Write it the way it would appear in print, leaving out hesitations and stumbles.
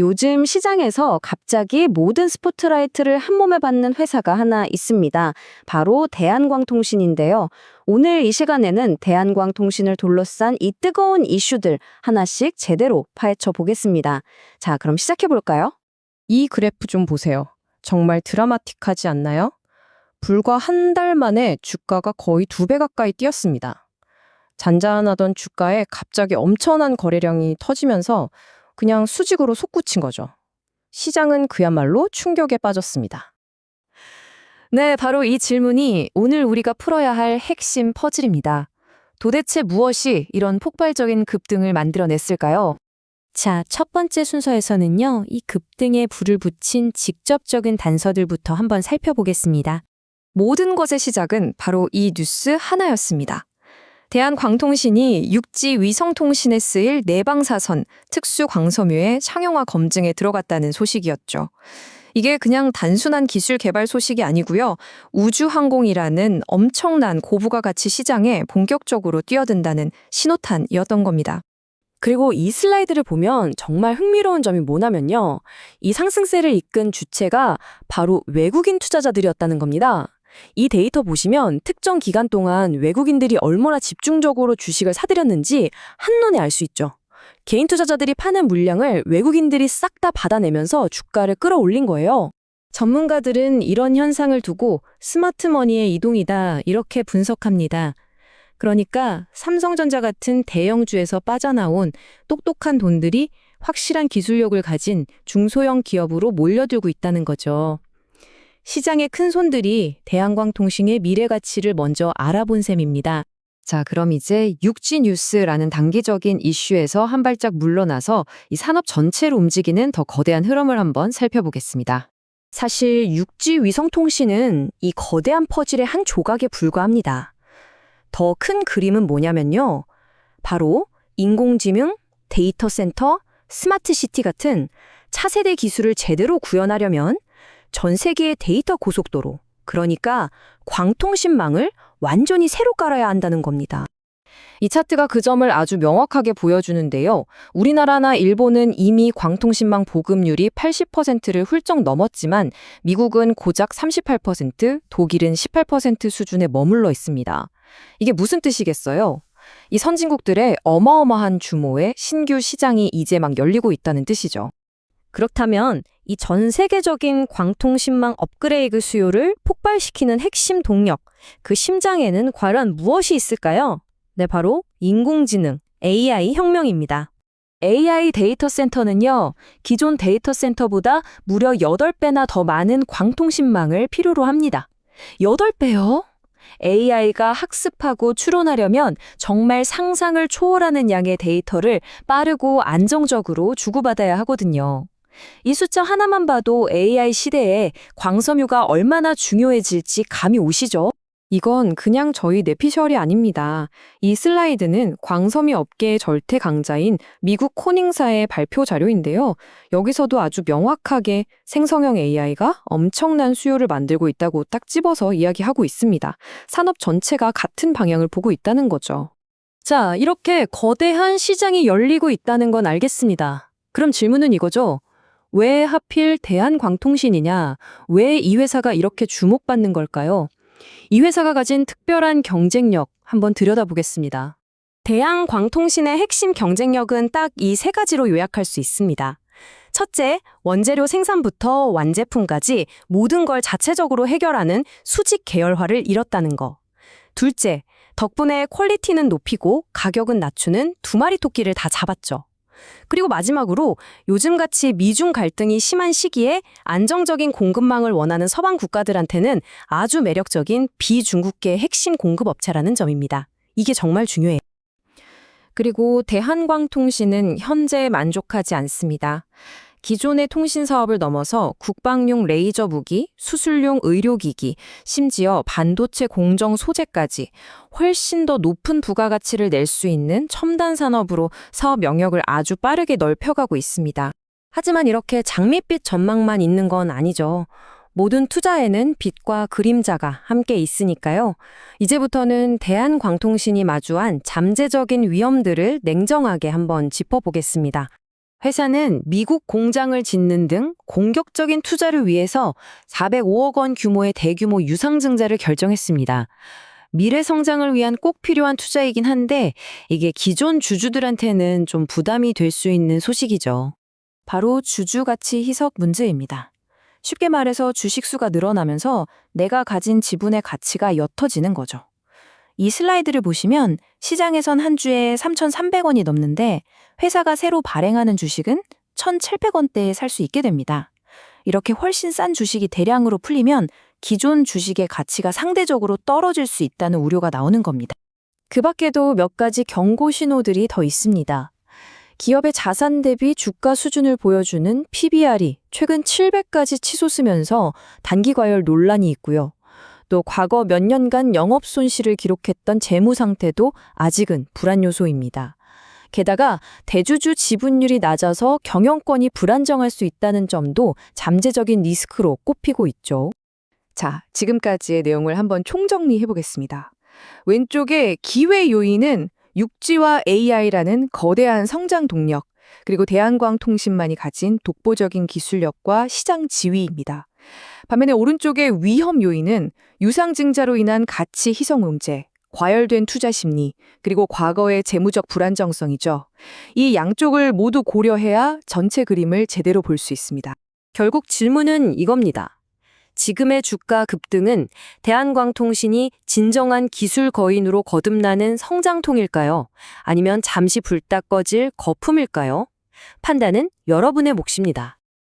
요즘 시장에서 갑자기 모든 스포트라이트를 한 몸에 받는 회사가 하나 있습니다. 바로 대한광통신인데요. 오늘 이 시간에는 대한광통신을 둘러싼 이 뜨거운 이슈들 하나씩 제대로 파헤쳐 보겠습니다. 자, 그럼 시작해 볼까요? 이 그래프 좀 보세요. 정말 드라마틱하지 않나요? 불과 한 달 만에 주가가 거의 2배 가까이 뛰었습니다. 잔잔하던 주가에 갑자기 엄청난 거래량이 터지면서 그냥 수직으로 솟구친 거죠. 시장은 그야말로 충격에 빠졌습니다. 네, 바로 이 질문이 오늘 우리가 풀어야 할 핵심 퍼즐입니다. 도대체 무엇이 이런 폭발적인 급등을 만들어냈을까요? 자, 첫 번째 순서에서는요, 이 급등에 불을 붙인 직접적인 단서들부터 한번 살펴보겠습니다. 모든 것의 시작은 바로 이 뉴스 하나였습니다. 대한광통신이 육지 위성통신에 쓰일 내방사선 특수 광섬유의 상용화 검증에 들어갔다는 소식이었죠. 이게 그냥 단순한 기술 개발 소식이 아니고요. 우주항공이라는 엄청난 고부가 가치 시장에 본격적으로 뛰어든다는 신호탄이었던 겁니다. 그리고 이 슬라이드를 보면 정말 흥미로운 점이 뭐냐면요. 이 상승세를 이끈 주체가 바로 외국인 투자자들이었다는 겁니다. 이 데이터 보시면 특정 기간 동안 외국인들이 얼마나 집중적으로 주식을 사들였는지 한눈에 알 수 있죠. 개인 투자자들이 파는 물량을 외국인들이 싹 다 받아내면서 주가를 끌어올린 거예요. 전문가들은 이런 현상을 두고 스마트머니의 이동이다 이렇게 분석합니다. 그러니까 삼성전자 같은 대형주에서 빠져나온 똑똑한 돈들이 확실한 기술력을 가진 중소형 기업으로 몰려들고 있다는 거죠. 시장의 큰 손들이 대한광통신의 미래 가치를 먼저 알아본 셈입니다. 자, 그럼 이제 육지 뉴스라는 단기적인 이슈에서 한 발짝 물러나서 이 산업 전체를 움직이는 더 거대한 흐름을 한번 살펴보겠습니다. 사실 육지 위성통신은 이 거대한 퍼즐의 한 조각에 불과합니다. 더 큰 그림은 뭐냐면요. 바로 인공지능, 데이터 센터, 스마트시티 같은 차세대 기술을 제대로 구현하려면 전 세계의 데이터 고속도로, 그러니까 광통신망을 완전히 새로 깔아야 한다는 겁니다. 이 차트가 그 점을 아주 명확하게 보여주는데요. 우리나라나 일본은 이미 광통신망 보급률이 80%를 훌쩍 넘었지만 미국은 고작 38%, 독일은 18% 수준에 머물러 있습니다. 이게 무슨 뜻이겠어요? 이 선진국들의 어마어마한 규모의 신규 시장이 이제 막 열리고 있다는 뜻이죠. 그렇다면 이 전 세계적인 광통신망 업그레이드 수요를 폭발시키는 핵심 동력, 그 심장에는 과연 무엇이 있을까요? 네, 바로 인공지능, AI 혁명입니다. AI 데이터 센터는요, 기존 데이터 센터보다 무려 8배나 더 많은 광통신망을 필요로 합니다. 8배요? AI가 학습하고 추론하려면 정말 상상을 초월하는 양의 데이터를 빠르고 안정적으로 주고받아야 하거든요. 이 숫자 하나만 봐도 AI 시대에 광섬유가 얼마나 중요해질지 감이 오시죠? 이건 그냥 저희 내피셜이 아닙니다. 이 슬라이드는 광섬유 업계의 절대 강자인 미국 코닝사의 발표 자료인데요. 여기서도 아주 명확하게 생성형 AI가 엄청난 수요를 만들고 있다고 딱 집어서 이야기하고 있습니다. 산업 전체가 같은 방향을 보고 있다는 거죠. 자, 이렇게 거대한 시장이 열리고 있다는 건 알겠습니다. 그럼 질문은 이거죠. 왜 하필 대한광통신이냐? 왜 이 회사가 이렇게 주목받는 걸까요? 이 회사가 가진 특별한 경쟁력 한번 들여다보겠습니다. 대한광통신의 핵심 경쟁력은 딱 이 세 가지로 요약할 수 있습니다. 첫째, 원재료 생산부터 완제품까지 모든 걸 자체적으로 해결하는 수직 계열화를 이뤘다는 거. 둘째, 덕분에 퀄리티는 높이고 가격은 낮추는 두 마리 토끼를 다 잡았죠. 그리고 마지막으로 요즘같이 미중 갈등이 심한 시기에 안정적인 공급망을 원하는 서방 국가들한테는 아주 매력적인 비중국계 핵심 공급업체라는 점입니다. 이게 정말 중요해요. 그리고 대한광통신은 현재 만족하지 않습니다. 기존의 통신 사업을 넘어서 국방용 레이저 무기, 수술용 의료기기, 심지어 반도체 공정 소재까지 훨씬 더 높은 부가가치를 낼 수 있는 첨단 산업으로 사업 영역을 아주 빠르게 넓혀가고 있습니다. 하지만 이렇게 장밋빛 전망만 있는 건 아니죠. 모든 투자에는 빛과 그림자가 함께 있으니까요. 이제부터는 대한광통신이 마주한 잠재적인 위험들을 냉정하게 한번 짚어보겠습니다. 회사는 미국 공장을 짓는 등 공격적인 투자를 위해서 405억 원 규모의 대규모 유상증자를 결정했습니다. 미래 성장을 위한 꼭 필요한 투자이긴 한데 이게 기존 주주들한테는 좀 부담이 될 수 있는 소식이죠. 바로 주주 가치 희석 문제입니다. 쉽게 말해서 주식수가 늘어나면서 내가 가진 지분의 가치가 옅어지는 거죠. 이 슬라이드를 보시면 시장에선 한 주에 3,300원이 넘는데 회사가 새로 발행하는 주식은 1,700원대에 살 수 있게 됩니다. 이렇게 훨씬 싼 주식이 대량으로 풀리면 기존 주식의 가치가 상대적으로 떨어질 수 있다는 우려가 나오는 겁니다. 그 밖에도 몇 가지 경고 신호들이 더 있습니다. 기업의 자산 대비 주가 수준을 보여주는 PBR이 최근 700까지 치솟으면서 단기 과열 논란이 있고요. 또 과거 몇 년간 영업 손실을 기록했던 재무 상태도 아직은 불안 요소입니다. 게다가 대주주 지분율이 낮아서 경영권이 불안정할 수 있다는 점도 잠재적인 리스크로 꼽히고 있죠. 자, 지금까지의 내용을 한번 총정리해 보겠습니다. 왼쪽에 기회 요인은 육지와 AI라는 거대한 성장 동력, 그리고 대한광통신만이 가진 독보적인 기술력과 시장 지위입니다. 반면에 오른쪽의 위험 요인은 유상증자로 인한 가치 희석 문제, 과열된 투자 심리, 그리고 과거의 재무적 불안정성이죠. 이 양쪽을 모두 고려해야 전체 그림을 제대로 볼 수 있습니다. 결국 질문은 이겁니다. 지금의 주가 급등은 대한광통신이 진정한 기술 거인으로 거듭나는 성장통일까요? 아니면 잠시 불딱 꺼질 거품일까요? 판단은 여러분의 몫입니다.